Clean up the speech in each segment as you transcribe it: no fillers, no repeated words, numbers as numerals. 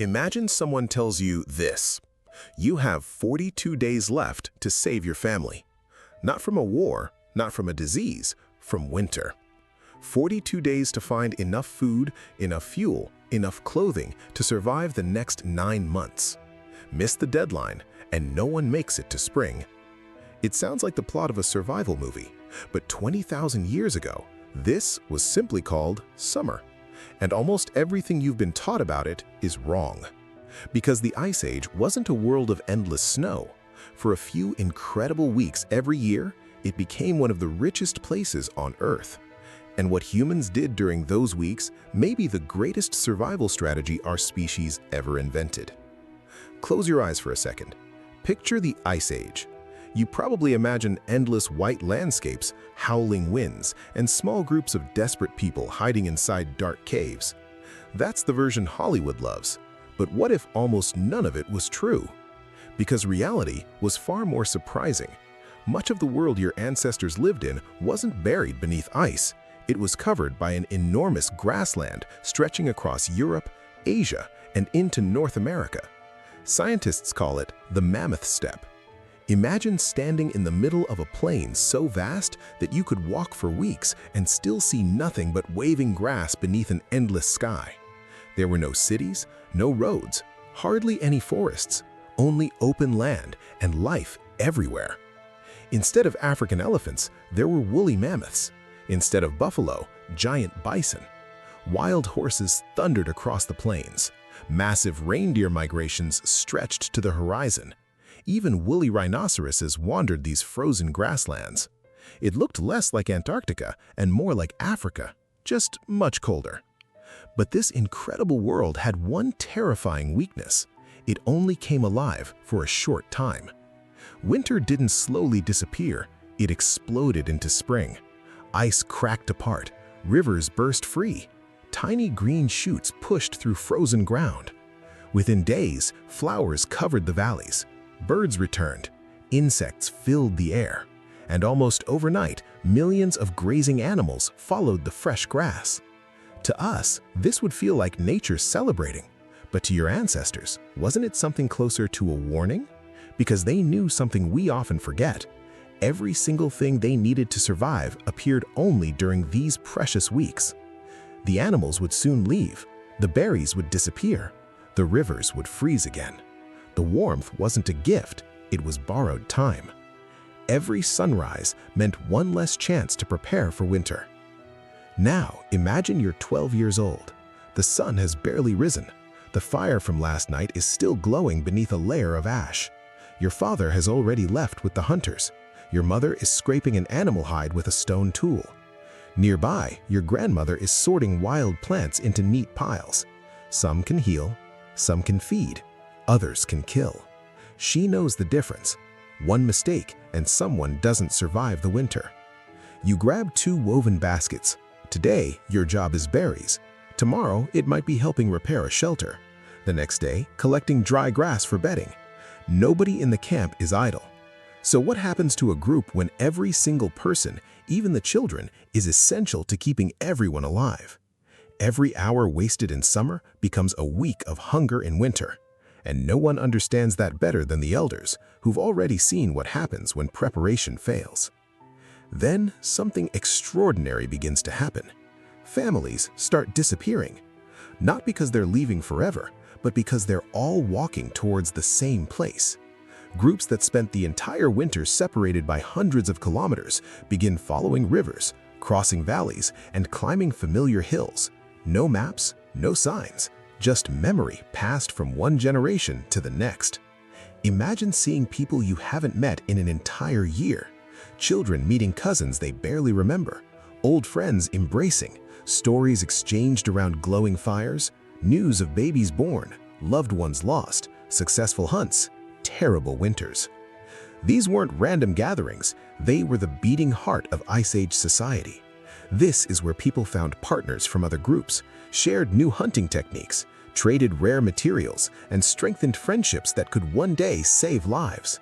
Imagine someone tells you this: you have 42 days left to save your family. Not from a war, not from a disease, from winter. 42 days to find enough food, enough fuel, enough clothing to survive the next 9 months. Miss the deadline, and no one makes it to spring. It sounds like the plot of a survival movie, but 20,000 years ago, this was simply called summer. And almost everything you've been taught about it is wrong. Because the Ice Age wasn't a world of endless snow. For a few incredible weeks every year, it became one of the richest places on Earth. And what humans did during those weeks may be the greatest survival strategy our species ever invented. Close your eyes for a second. Picture the Ice Age. You probably imagine endless white landscapes, howling winds, and small groups of desperate people hiding inside dark caves. That's the version Hollywood loves. But what if almost none of it was true? Because reality was far more surprising. Much of the world your ancestors lived in wasn't buried beneath ice. It was covered by an enormous grassland stretching across Europe, Asia, and into North America. Scientists call it the Mammoth Steppe. Imagine standing in the middle of a plain so vast that you could walk for weeks and still see nothing but waving grass beneath an endless sky. There were no cities, no roads, hardly any forests, only open land and life everywhere. Instead of African elephants, there were woolly mammoths. Instead of buffalo, giant bison. Wild horses thundered across the plains. Massive reindeer migrations stretched to the horizon. Even woolly rhinoceroses wandered these frozen grasslands. It looked less like Antarctica and more like Africa, just much colder. But this incredible world had one terrifying weakness. It only came alive for a short time. Winter didn't slowly disappear, it exploded into spring. Ice cracked apart, rivers burst free. Tiny green shoots pushed through frozen ground. Within days, flowers covered the valleys. Birds returned, insects filled the air, and almost overnight, millions of grazing animals followed the fresh grass. To us, this would feel like nature celebrating, but to your ancestors, wasn't it something closer to a warning? Because they knew something we often forget. Every single thing they needed to survive appeared only during these precious weeks. The animals would soon leave, the berries would disappear, the rivers would freeze again. The warmth wasn't a gift, it was borrowed time. Every sunrise meant one less chance to prepare for winter. Now, imagine you're 12 years old. The sun has barely risen. The fire from last night is still glowing beneath a layer of ash. Your father has already left with the hunters. Your mother is scraping an animal hide with a stone tool. Nearby, your grandmother is sorting wild plants into neat piles. Some can heal, some can feed. Others can kill. She knows the difference. One mistake and someone doesn't survive the winter. You grab 2 woven baskets. Today, your job is berries. Tomorrow, it might be helping repair a shelter. The next day, collecting dry grass for bedding. Nobody in the camp is idle. So what happens to a group when every single person, even the children, is essential to keeping everyone alive? Every hour wasted in summer becomes a week of hunger in winter. And no one understands that better than the elders, who've already seen what happens when preparation fails. Then something extraordinary begins to happen. Families start disappearing. Not because they're leaving forever, but because they're all walking towards the same place. Groups that spent the entire winter separated by hundreds of kilometers begin following rivers, crossing valleys, and climbing familiar hills. No maps, no signs. Just memory passed from one generation to the next. Imagine seeing people you haven't met in an entire year. Children meeting cousins they barely remember. Old friends embracing. Stories exchanged around glowing fires. News of babies born, loved ones lost, successful hunts, terrible winters. These weren't random gatherings. They were the beating heart of Ice Age society. This is where people found partners from other groups, shared new hunting techniques, traded rare materials, and strengthened friendships that could one day save lives.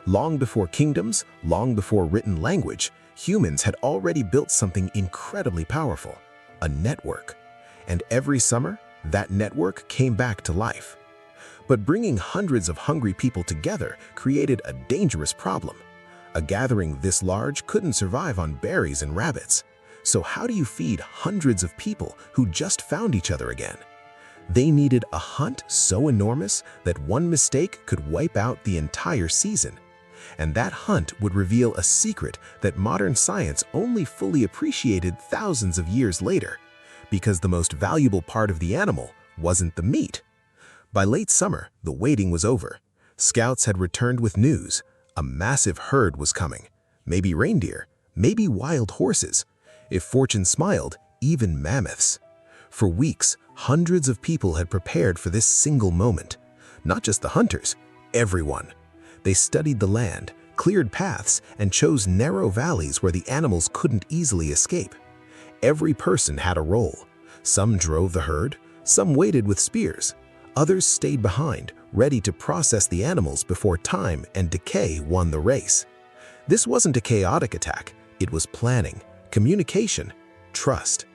Long before kingdoms, long before written language, humans had already built something incredibly powerful, a network. And every summer, that network came back to life. But bringing hundreds of hungry people together created a dangerous problem. A gathering this large couldn't survive on berries and rabbits. So how do you feed hundreds of people who just found each other again? They needed a hunt so enormous that one mistake could wipe out the entire season. And that hunt would reveal a secret that modern science only fully appreciated thousands of years later, because the most valuable part of the animal wasn't the meat. By late summer, the waiting was over. Scouts had returned with news. A massive herd was coming. Maybe reindeer, maybe wild horses. If fortune smiled, even mammoths. For weeks, hundreds of people had prepared for this single moment. Not just the hunters, everyone. They studied the land, cleared paths, and chose narrow valleys where the animals couldn't easily escape. Every person had a role. Some drove the herd, some waited with spears. Others stayed behind, ready to process the animals before time and decay won the race. This wasn't a chaotic attack, it was planning, communication, trust.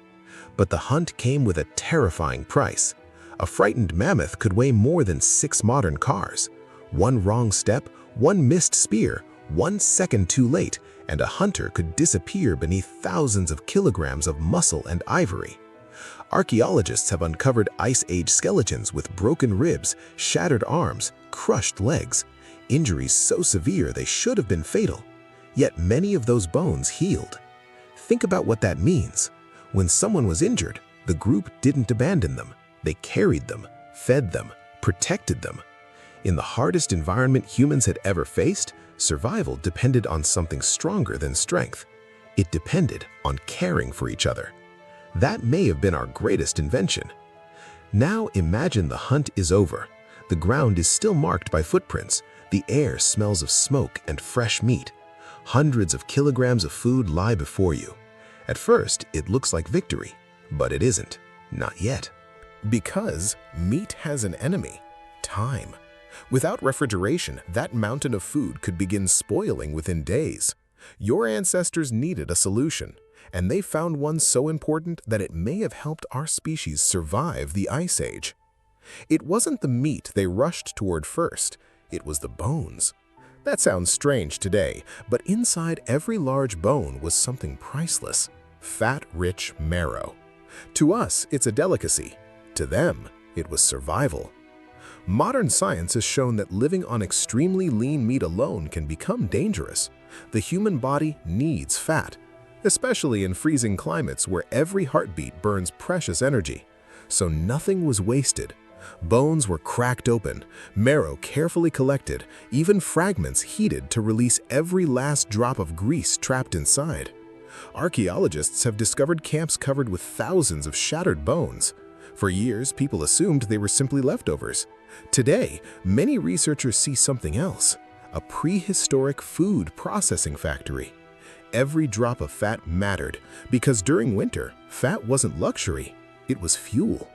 But the hunt came with a terrifying price. A frightened mammoth could weigh more than 6 modern cars. One wrong step, one missed spear, 1 second too late, and a hunter could disappear beneath thousands of kilograms of muscle and ivory. Archaeologists have uncovered Ice Age skeletons with broken ribs, shattered arms, crushed legs, injuries so severe they should have been fatal. Yet many of those bones healed. Think about what that means. When someone was injured, the group didn't abandon them. They carried them, fed them, protected them. In the hardest environment humans had ever faced, survival depended on something stronger than strength. It depended on caring for each other. That may have been our greatest invention. Now imagine the hunt is over. The ground is still marked by footprints. The air smells of smoke and fresh meat. Hundreds of kilograms of food lie before you. At first, it looks like victory, but it isn't. Not yet. Because meat has an enemy: time. Without refrigeration, that mountain of food could begin spoiling within days. Your ancestors needed a solution, and they found one so important that it may have helped our species survive the Ice Age. It wasn't the meat they rushed toward first, it was the bones. That sounds strange today, but inside every large bone was something priceless: fat-rich marrow. To us, it's a delicacy. To them, it was survival. Modern science has shown that living on extremely lean meat alone can become dangerous. The human body needs fat, especially in freezing climates where every heartbeat burns precious energy. So nothing was wasted. Bones were cracked open, marrow carefully collected, even fragments heated to release every last drop of grease trapped inside. Archaeologists have discovered camps covered with thousands of shattered bones. For years, people assumed they were simply leftovers. Today, many researchers see something else: a prehistoric food processing factory. Every drop of fat mattered, because during winter, fat wasn't luxury, it was fuel.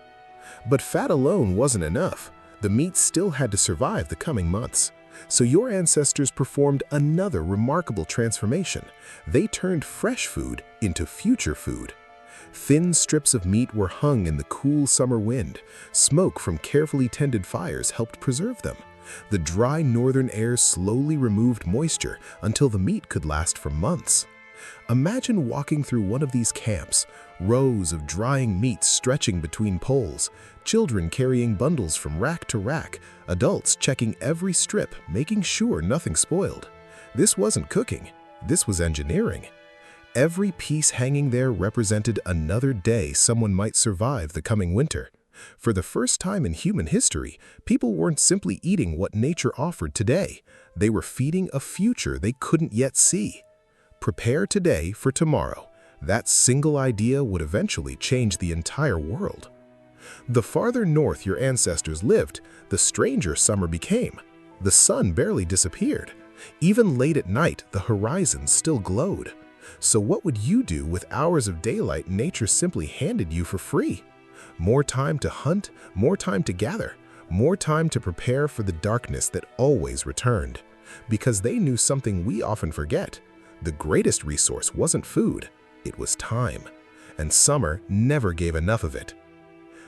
But fat alone wasn't enough. The meat still had to survive the coming months. So your ancestors performed another remarkable transformation. They turned fresh food into future food. Thin strips of meat were hung in the cool summer wind. Smoke from carefully tended fires helped preserve them. The dry northern air slowly removed moisture until the meat could last for months. Imagine walking through one of these camps, rows of drying meat stretching between poles, children carrying bundles from rack to rack, adults checking every strip, making sure nothing spoiled. This wasn't cooking, this was engineering. Every piece hanging there represented another day someone might survive the coming winter. For the first time in human history, people weren't simply eating what nature offered today. They were feeding a future they couldn't yet see. Prepare today for tomorrow. That single idea would eventually change the entire world. The farther north your ancestors lived, the stranger summer became. The sun barely disappeared. Even late at night, the horizon still glowed. So what would you do with hours of daylight nature simply handed you for free? More time to hunt, more time to gather, more time to prepare for the darkness that always returned. Because they knew something we often forget. The greatest resource wasn't food, it was time. And summer never gave enough of it.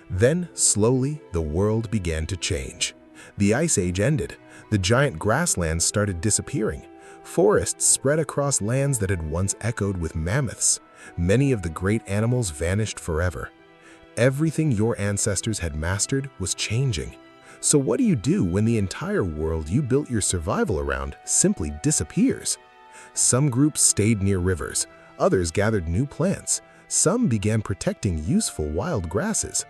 Then, slowly, the world began to change. The Ice Age ended. The giant grasslands started disappearing. Forests spread across lands that had once echoed with mammoths. Many of the great animals vanished forever. Everything your ancestors had mastered was changing. So what do you do when the entire world you built your survival around simply disappears? Some groups stayed near rivers, others gathered new plants, some began protecting useful wild grasses.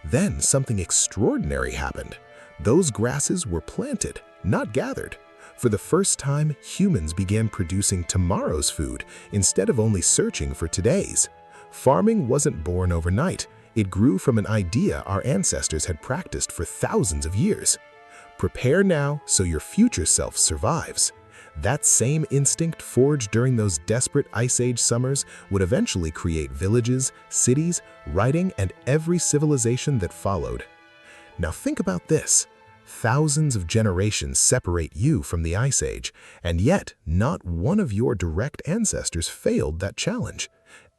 Then something extraordinary happened. Those grasses were planted, not gathered. For the first time, humans began producing tomorrow's food instead of only searching for today's. Farming wasn't born overnight. It grew from an idea our ancestors had practiced for thousands of years. Prepare now so your future self survives. That same instinct forged during those desperate Ice Age summers would eventually create villages, cities, writing, and every civilization that followed. Now think about this. Thousands of generations separate you from the Ice Age, and yet not one of your direct ancestors failed that challenge.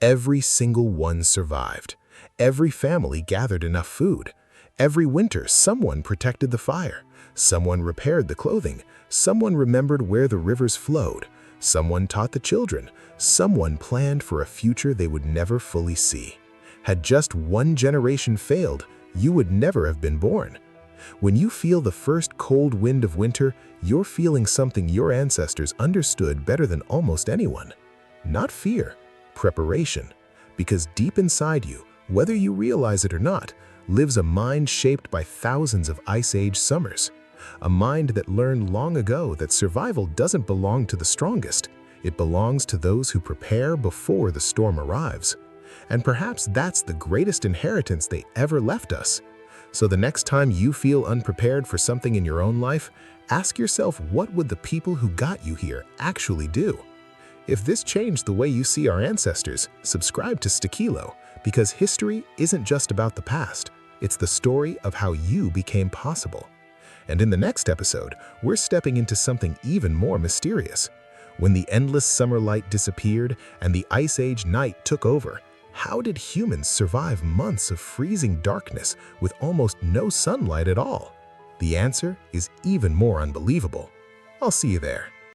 Every single one survived. Every family gathered enough food. Every winter, someone protected the fire. Someone repaired the clothing. Someone remembered where the rivers flowed. Someone taught the children. Someone planned for a future they would never fully see. Had just one generation failed, you would never have been born. When you feel the first cold wind of winter, you're feeling something your ancestors understood better than almost anyone. Not fear, preparation. Because deep inside you, whether you realize it or not, lives a mind shaped by thousands of Ice Age summers. A mind that learned long ago that survival doesn't belong to the strongest. It belongs to those who prepare before the storm arrives. And perhaps that's the greatest inheritance they ever left us. So the next time you feel unprepared for something in your own life, ask yourself, what would the people who got you here actually do? If this changed the way you see our ancestors, subscribe to Stakilo, because history isn't just about the past, it's the story of how you became possible. And in the next episode, we're stepping into something even more mysterious. When the endless summer light disappeared and the Ice Age night took over, how did humans survive months of freezing darkness with almost no sunlight at all? The answer is even more unbelievable. I'll see you there.